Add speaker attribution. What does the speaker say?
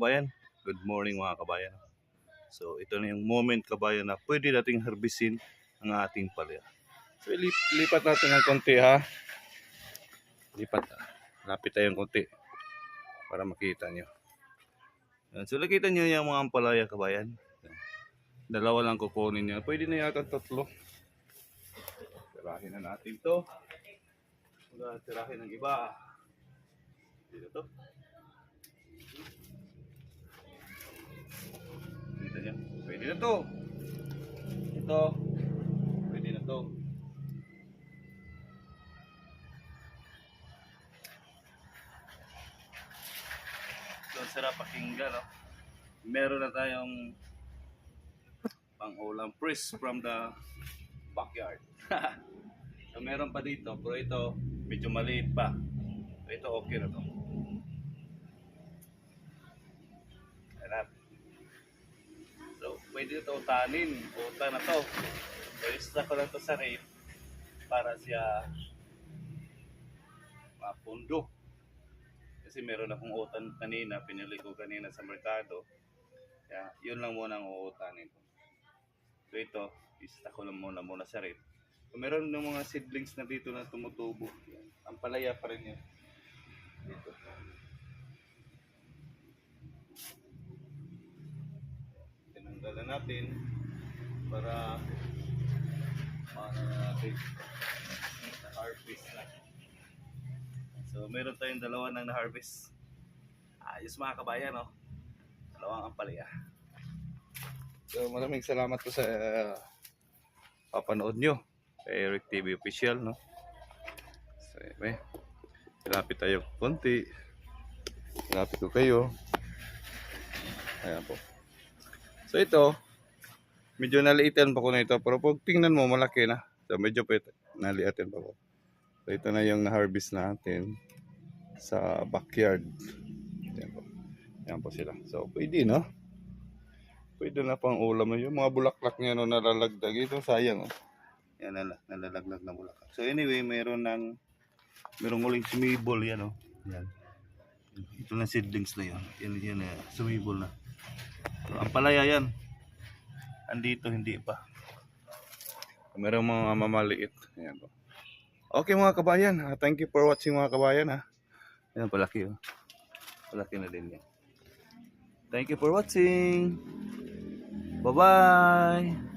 Speaker 1: kabayan. Good morning mga kabayan. So ito na yung moment kabayan na pwede nating harbisin ang ating palaya. So lipat natin ng konti ha. Lipat. Lapit tayong konti para makita nyo. So nakita nyo yung mga ampalaya kabayan. Dalawa lang kukunin nyo. Pwede na yata tatlo. Tirahin na natin to. Tirahin ng iba. Dito to. Kita nyo. Pwede na to. Ito. Pwede na to. So, sarap pakinggan, no? Meron na tayong pang-ulam fresh from the backyard. So, meron pa dito, pero ito medyo maliit pa. Ito okay na to. Sarap. So, pwede ito utanin. Uta na to. So, isa ko lang to sa rate para siya mapundo. Kasi meron akong utan kanina, pinili ko kanina sa merkado. Kaya yun lang muna ang uutanin ko. So ito, isa ko lang muna sa rate. So, meron ng mga seedlings na dito na tumutubo. Ang palaya pa rin yun. Dito. Tinanggalan natin para natin na-harvest na. So meron tayong dalawa nang na-harvest. Ayos mga kabayan, no? Dalawang ampalaya. So maraming salamat po sa papanood nyo kay Eric TV Official, no? So ilapit tayo konti. Ilapit ko kayo. Ayan po. So ito, medyo naliitan pa ko na ito. Pero pag tingnan mo, malaki na. So medyo naliitan pa ko. So ito na yung na-harvest natin sa backyard. Ayan po. Ayan po sila. So pwede, no? Pwede na pang ulam. Yung mga bulaklak niya, no, nalalagdag. Ito sayang, oh. Yan, nalalaglag na bulaklak. So anyway, merong uling sumibol yan, oh. Yan. Ito na seedlings na yan. Yan, sumibol na. So, ang palaya yan. Andito, hindi pa. Merong mga mamaliit. Ayan po. Okay mga kabayan, thank you for watching mga kabayan, ha. Ayan, palaki, oh. Palaki na din yan. Thank you for watching. Bye-bye.